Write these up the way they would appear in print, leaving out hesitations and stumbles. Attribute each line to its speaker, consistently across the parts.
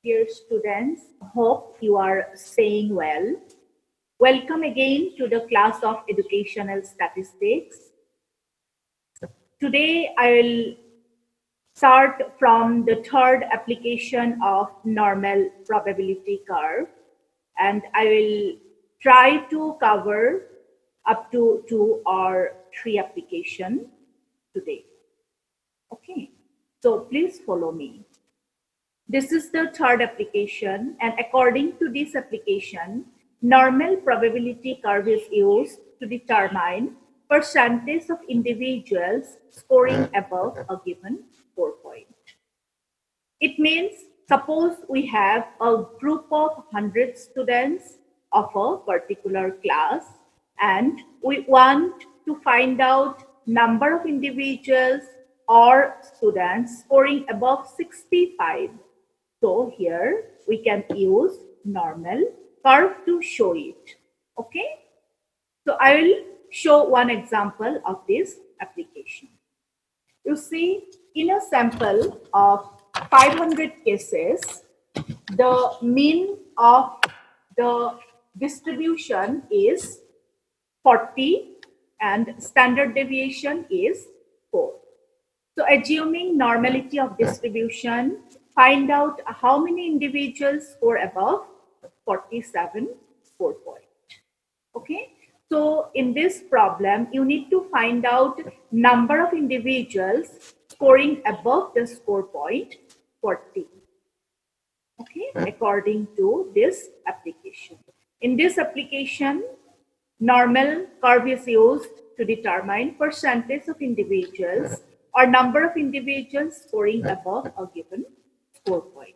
Speaker 1: Dear students, hope you are staying well. Welcome again to the class of Educational Statistics. Today I will start from the third application of normal probability curve, and I will try to cover up to 2 or 3 applications today. Okay, so please follow me. This is the third application, and according to this application, normal probability curve is used to determine percentage of individuals scoring above a given score point. It means, suppose we have a group of 100 students of a particular class, and we want to find out number of individuals or students scoring above 65. So here we can use normal curve to show it. Okay. So I will show one example of this application. You see, in a sample of 500 cases, the mean of the distribution is 40 and standard deviation is 4. So assuming normality of distribution, find out how many individuals score above 47 score point. Okay. So in this problem, you need to find out number of individuals scoring above the score point 40. Okay, according to this application. In this application, normal curve is used to determine percentage of individuals or number of individuals scoring above a given score point.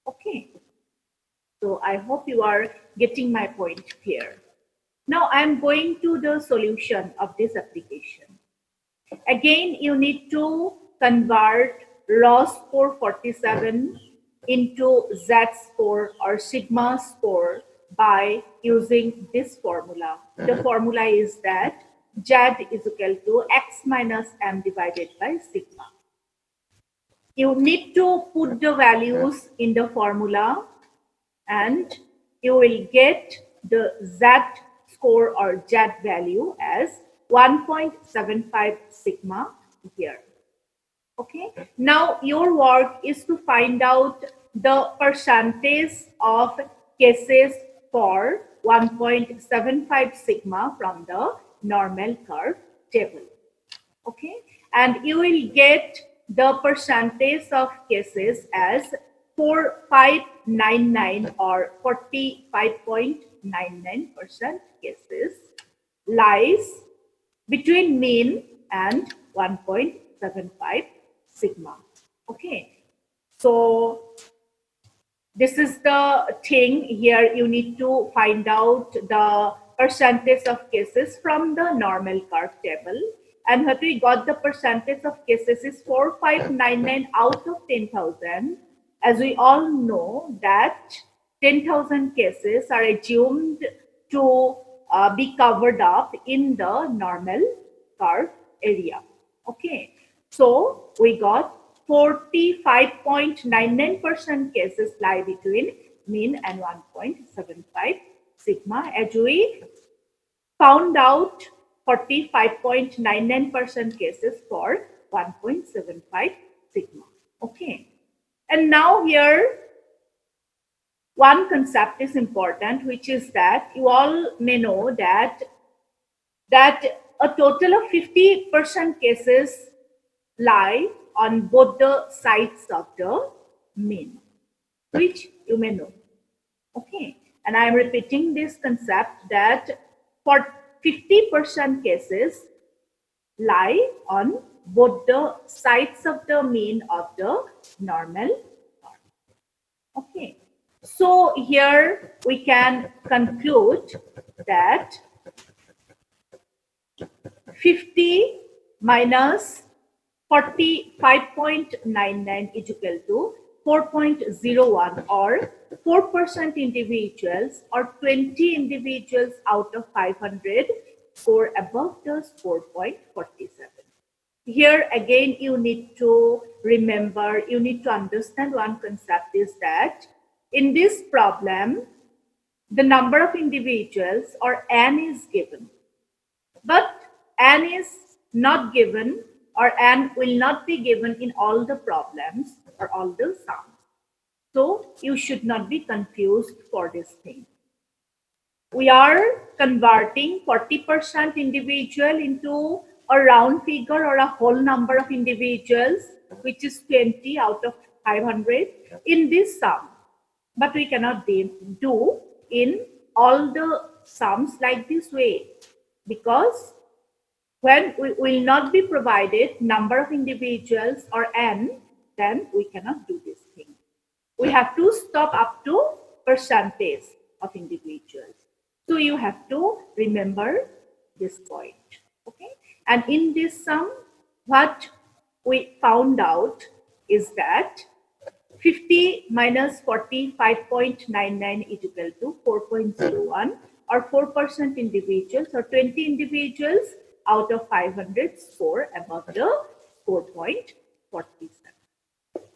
Speaker 1: Okay, so I hope you are getting my point here. Now I am going to the solution of this application. Again, you need to convert raw score 47 into Z score or sigma score by using this formula. The formula is that Z is equal to X minus M divided by sigma. You need to put the values in the formula and you will get the Z score or Z value as 1.75 sigma here. Okay. Now your work is to find out the percentage of cases for 1.75 sigma from the normal curve table. Okay. And you will get the percentage of cases as 4599 or 45.99% cases lies between mean and 1.75 sigma. Okay, so this is the thing here. You need to find out the percentage of cases from the normal curve table, and what we got the percentage of cases is 4599 out of 10,000. As we all know that 10,000 cases are assumed to be covered up in the normal curve area. Okay, so we got 45.99% cases lie between mean and 1.75 sigma, as we found out 45.99% cases for 1.75 sigma. Okay, and now here one concept is important, which is that you all may know that a total of 50% cases lie on both the sides of the mean, which you may know. Okay, and I am repeating this concept that for 50% cases lie on both the sides of the mean of the normal curve. Okay, so here we can conclude that 50 minus 45.99 is equal to 4.01 or 4% individuals or 20 individuals out of 500 score above the score point 47. Here again, you need to remember, you need to understand one concept is that in this problem, the number of individuals or n is given, but n is not given or n will not be given in all the problems or all the sums. So you should not be confused for this thing. We are converting 40% individual into a round figure or a whole number of individuals, which is 20 out of 500 in this sum. But we cannot do in all the sums like this way, because when we will not be provided number of individuals or n, then we cannot do this thing. We have to stop up to percentage of individuals. So you have to remember this point. Okay. And in this sum, what we found out is that 50 minus 45.99 is equal to 4.01, or 4% individuals or 20 individuals out of 500 score above the 4.47.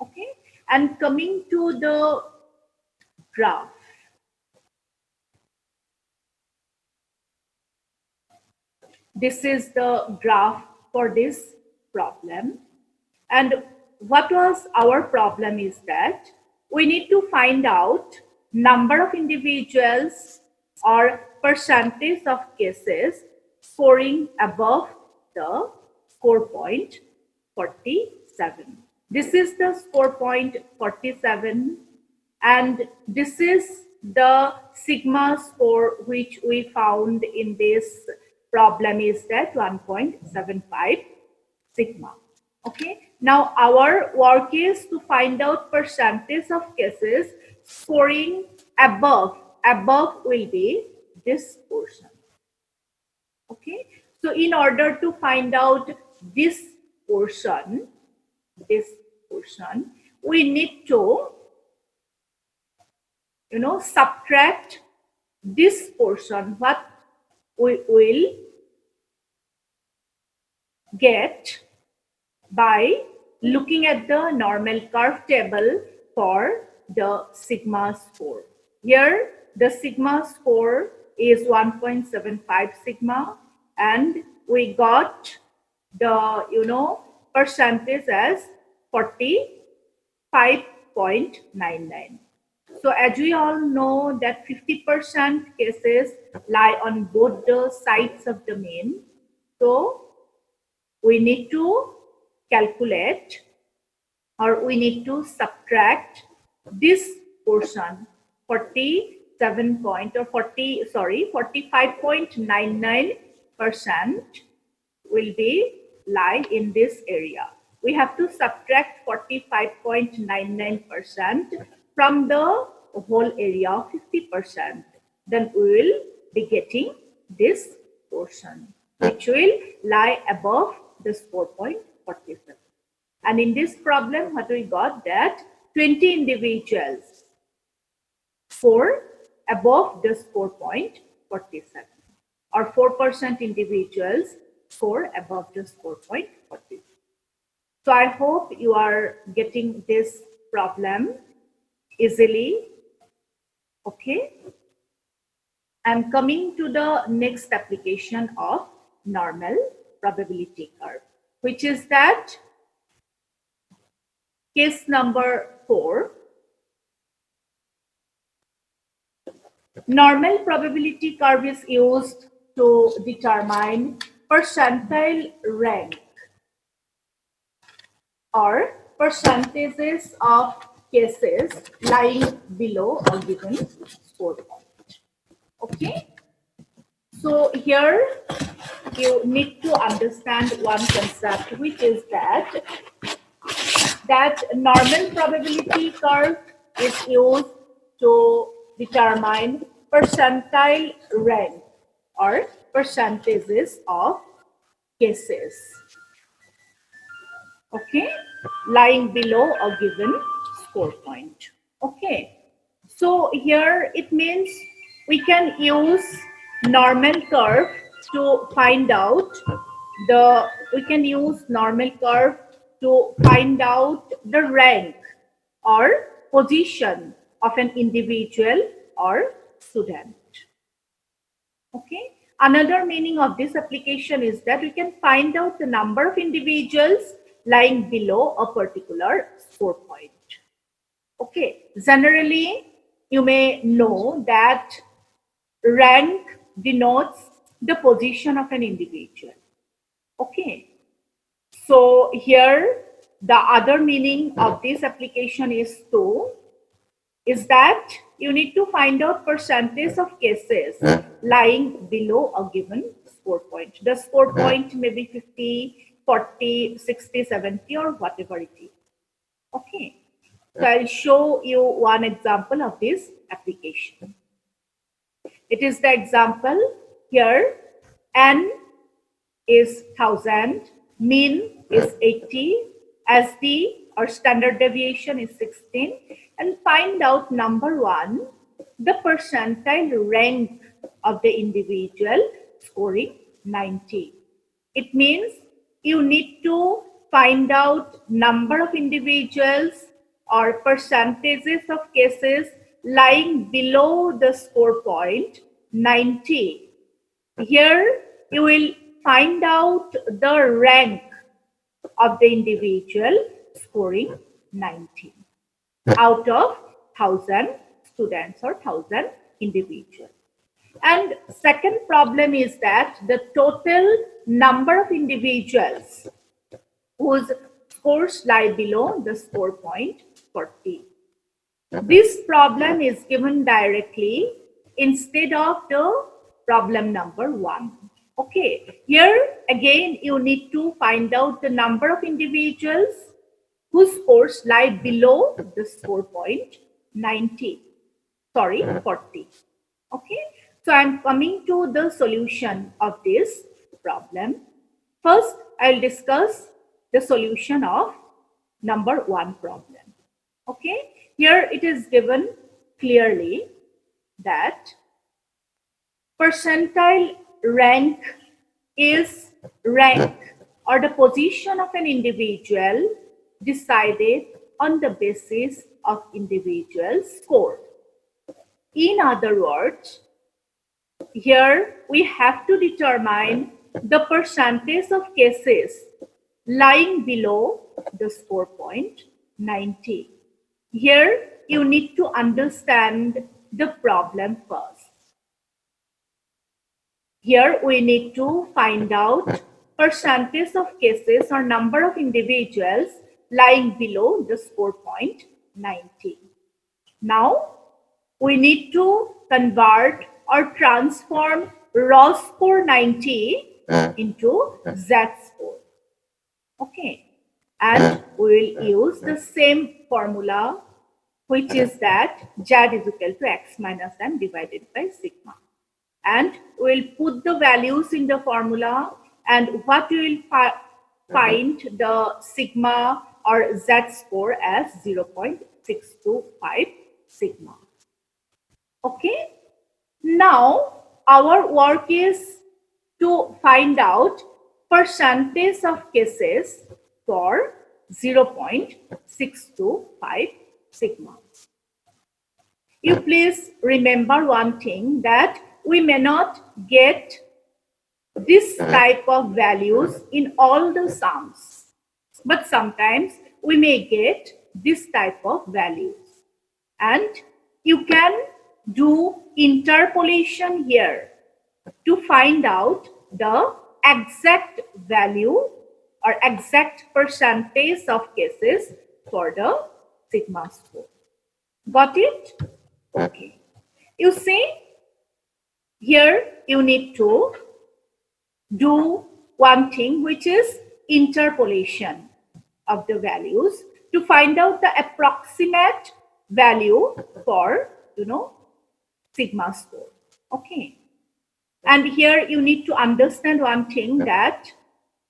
Speaker 1: Okay. And coming to the graph, this is the graph for this problem. And what was our problem is that we need to find out number of individuals or percentage of cases scoring above the 4.47. This is the 4.47, and this is the sigma score which we found in this problem is that 1.75 sigma. Okay. Now our work is to find out percentage of cases scoring above. Above will be this portion. Okay. So in order to find out this portion, we need to, subtract this portion, what we will get by looking at the normal curve table for the sigma score. Here the sigma score is 1.75 sigma, and we got the percentage as 45.99. So as we all know that 50% cases lie on both the sides of the mean. So we need to calculate, or we need to subtract this portion, 45.99% will be lie in this area. We have to subtract 45.99% from the whole area of 50%. Then we will be getting this portion, which will lie above this 4.47. And in this problem, what we got that 20 individuals score above this 4.47, or 4% individuals score above this 4.47. So I hope you are getting this problem easily. Okay. And coming to the next application of normal probability curve, which is that case number 4. Normal probability curve is used to determine percentile rank or percentages of cases lying below a given score point. Okay. So here you need to understand one concept, which is that normal probability curve is used to determine percentile rank or percentages of cases, okay, lying below a given score point. Okay, so here it means we can use normal curve to find out the we can use normal curve to find out the rank or position of an individual or student. Okay. Another meaning of this application is that we can find out the number of individuals lying below a particular score point. Okay. Generally, you may know that rank denotes the position of an individual. Okay. So here the other meaning of this application is that you need to find out percentage of cases lying below a given score point. The score point may be 50, 40, 60, 70 or whatever it is. Okay. So I'll show you one example of this application. It is the example here. N is 1000, mean is 80, SD or standard deviation is 16, and find out number 1, the percentile rank of the individual scoring 90. It means you need to find out number of individuals or percentages of cases lying below the score point 90. Here you will find out the rank of the individual scoring 90 out of 1000 students or 1000 individuals. And second problem is that the total number of individuals whose scores lie below the score point 40. This problem is given directly instead of the problem number 1. Okay, here again you need to find out the number of individuals whose scores lie below the score point 40. Okay, so I'm coming to the solution of this problem. First, I'll discuss the solution of number 1 problem. Okay, here it is given clearly that percentile rank is rank or the position of an individual decided on the basis of individual score. In other words, here we have to determine the percentage of cases lying below the score point 90. Here you need to understand the problem first. Here we need to find out percentage of cases or number of individuals lying below the score point 90. Now we need to convert or transform raw score 90 into Z score. Okay, and we will use the same formula, which is that Z is equal to X minus M divided by sigma. And we'll put the values in the formula, and what we will find the sigma or Z score as 0.625 sigma. Okay, now our work is to find out percentage of cases for 0.625 sigma. You please remember one thing, that we may not get this type of values in all the sums, but sometimes we may get this type of values. And you can do interpolation here to find out the exact value or exact percentage of cases for the sigma score. Got it? Okay. You see, here you need to do one thing, which is interpolation of the values to find out the approximate value for, sigma score. Okay. And here you need to understand one thing, that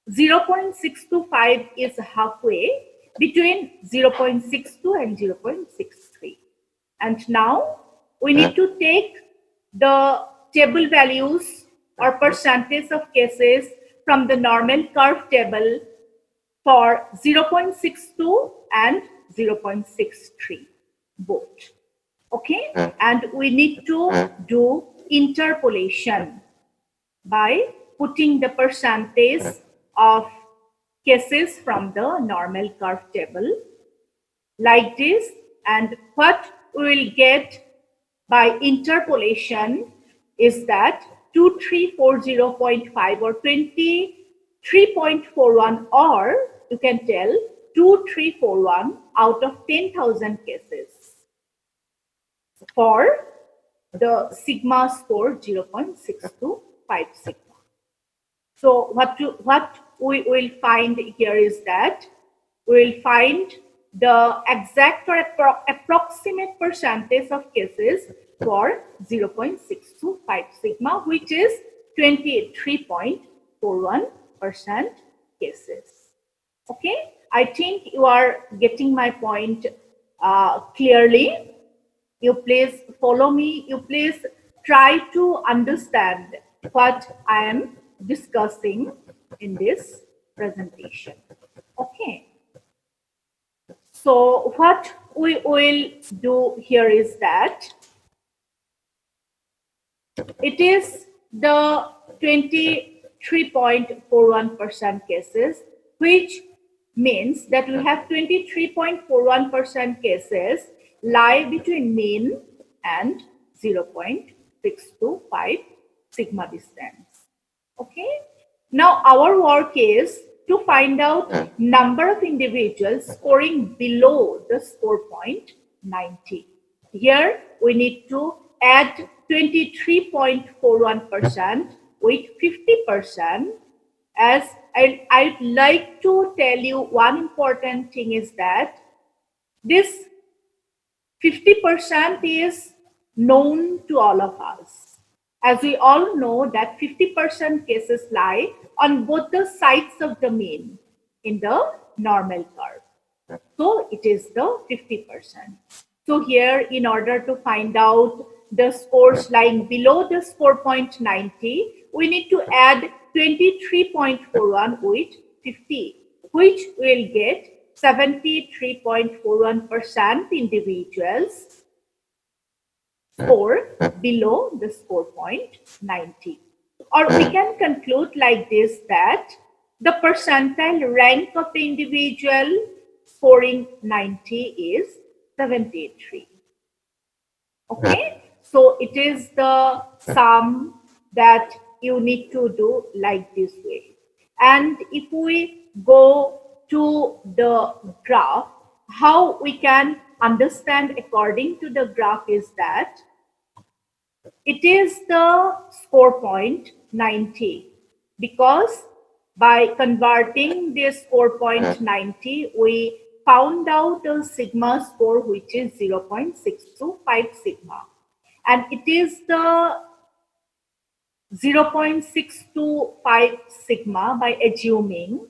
Speaker 1: 0.625 is halfway between 0.62 and 0.63. And now we need to take the table values or percentage of cases from the normal curve table for 0.62 and 0.63 both. Okay, and we need to do interpolation by putting the percentage of cases from the normal curve table like this, and what we will get by interpolation is that 2340.5 or 23.41, or you can tell 2341 out of 10,000 cases for the sigma score 0.625 sigma. So what we will find here is that we will find the exact or approximate percentage of cases for 0.625 sigma, which is 23.41% cases. Okay, I think you are getting my point clearly. You please follow me. You please try to understand what I am discussing in this presentation. Okay. So what we will do here is that it is the 23.41% cases, which means that we have 23.41% cases lie between mean and 0.625 sigma distance. Okay. Now our work is to find out number of individuals scoring below the score point 90. Here we need to add 23.41% with 50%. As I'd like to tell you, one important thing is that this 50% is known to all of us. As we all know that 50% cases lie on both the sides of the mean in the normal curve. So it is the 50%. So here, in order to find out the scores lying below the score point 90, we need to add 23.41 with 50, which will get 73.41% individuals score below the score point 90. Or we can conclude like this, that the percentile rank of the individual scoring 90 is 73. Okay, so it is the sum that you need to do like this way. And if we go to the graph, how we can understand according to the graph is that it is the score point 90, because by converting this score point 90, we found out a sigma score which is 0.625 sigma, and it is the 0.625 sigma by assuming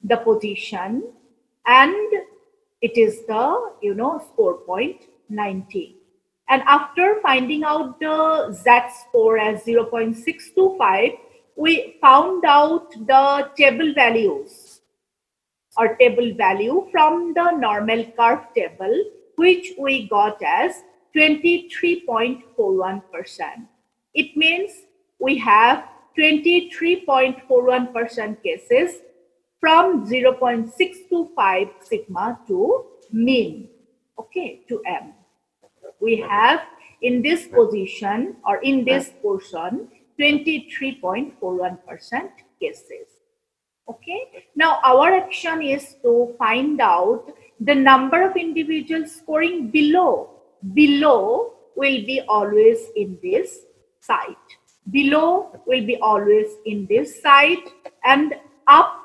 Speaker 1: the position, and it is the score point 90. And after finding out the Z score as 0.625, we found out the table values or table value from the normal curve table, which we got as 23.41%. It means we have 23.41% cases from 0.625 sigma to mean, okay, to M. We have in this position or in this portion 23.41% cases. Okay. Now our action is to find out the number of individuals scoring below. Below will be always in this side. Below will be always in this side, and up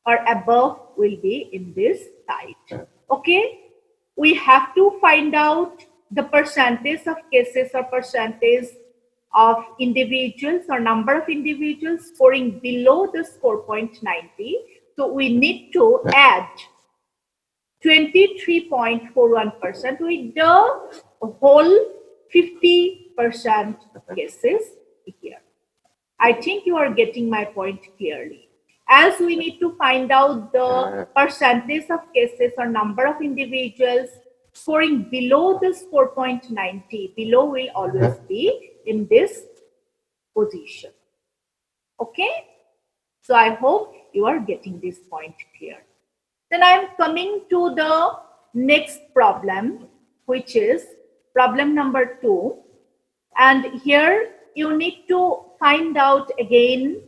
Speaker 1: or above will be in this side. Okay. We have to find out the percentage of cases or percentage of individuals or number of individuals scoring below the score point 90. So we need to add 23.41% with the whole 50% cases here. I think you are getting my point clearly. As we need to find out the percentage of cases or number of individuals scoring below the score point 90, below will always be in this position. Okay? So I hope you are getting this point clear. Then I am coming to the next problem, which is problem number 2. And here you need to find out again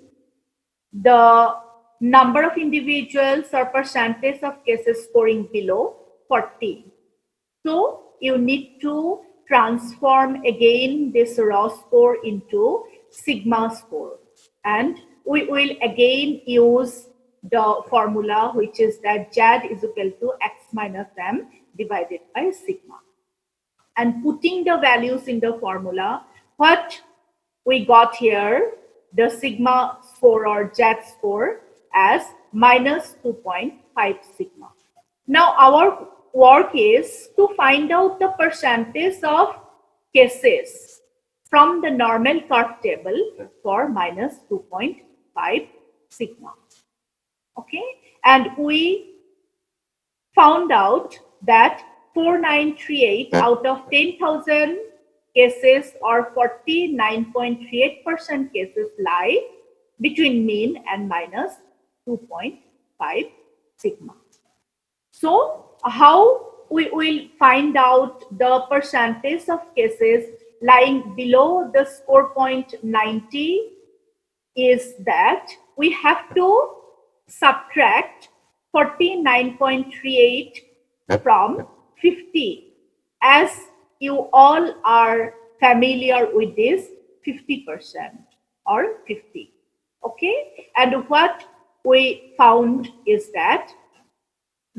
Speaker 1: the number of individuals or percentage of cases scoring below 40. So you need to transform again this raw score into sigma score. And we will again use the formula, which is that Z is equal to X minus M divided by sigma. And putting the values in the formula, what we got here, the sigma score or Z score as minus 2.5 sigma. Now our work is to find out the percentage of cases from the normal curve table for minus 2.5 sigma. Okay, and we found out that 4938 out of 10,000 cases or 49.38% cases lie between mean and minus 2.5 sigma. So how we will find out the percentage of cases lying below the score point 90 is that we have to subtract 49.38 from 50. As you all are familiar with this 50% or 50. Okay, and what we found is that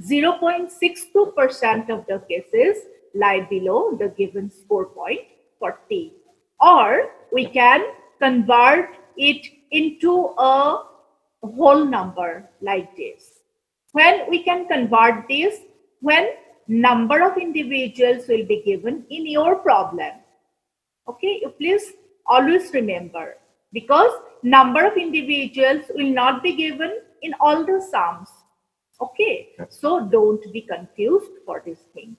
Speaker 1: 0.62% of the cases lie below the given score point 40. Or we can convert it into a whole number like this. When we can convert this, when number of individuals will be given in your problem. Okay, you please always remember, because number of individuals will not be given in all the sums. Okay, so don't be confused for this thing.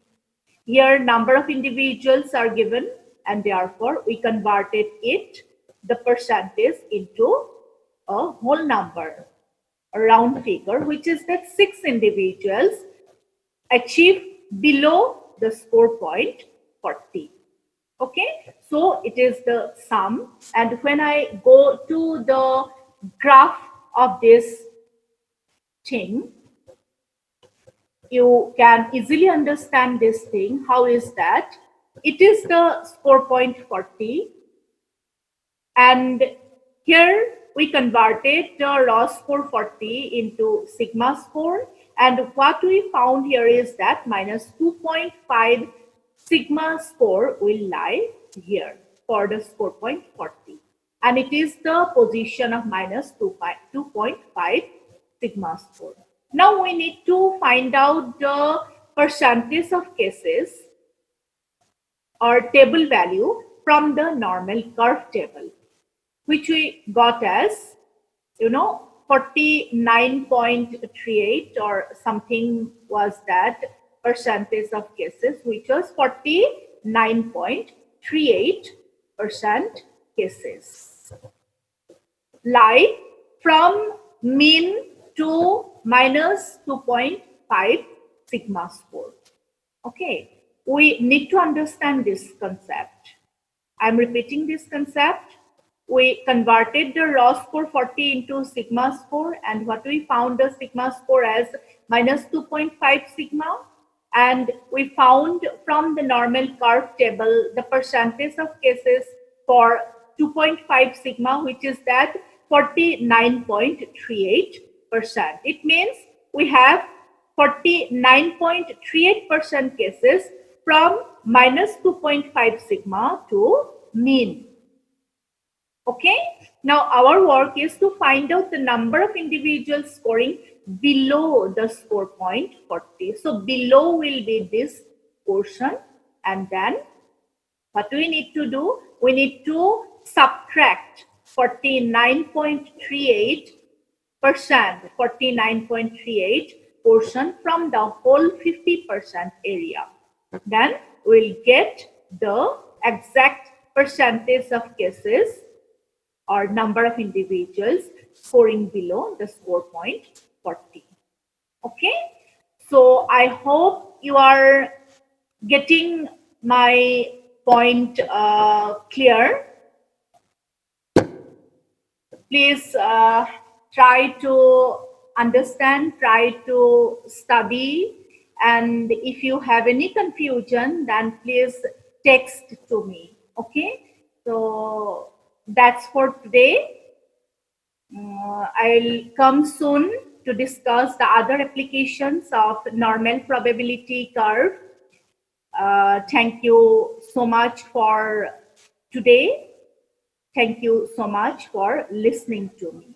Speaker 1: Here number of individuals are given and therefore we converted it, the percentage, into a whole number, a round figure, which is that 6 individuals achieve below the score point 40. Okay, so it is the sum, and when I go to the graph of this thing, you can easily understand this thing. How is that? It is the score point 40, and here we converted the raw score 40 into sigma score, and what we found here is that minus 2.5 sigma score will lie here for the score point 40, and it is the position of minus 2.5 sigma score. Now we need to find out the percentage of cases or table value from the normal curve table, which we got as, 49.38 or something was that percentage of cases, which was 49.38% cases lie from mean to minus 2.5 sigma score. Okay, we need to understand this concept. I'm repeating this concept. We converted the raw score 40 into sigma score, and what we found the sigma score as minus 2.5 sigma, and we found from the normal curve table the percentage of cases for 2.5 sigma, which is that 49.38%. It means we have 49.38% cases from minus 2.5 sigma to mean. Okay, now our work is to find out the number of individuals scoring below the score point 40. So below will be this portion, and then what we need to do? We need to subtract 49.38%, 49.38 portion from the whole 50% area. Then we'll get the exact percentage of cases or number of individuals scoring below the score point 40. Okay, so I hope you are getting my point clear. Please try to understand, try to study, and if you have any confusion, then please text to me. Okay, so that's for today. I'll come soon to discuss the other applications of normal probability curve. Thank you so much for today. Thank you so much for listening to me.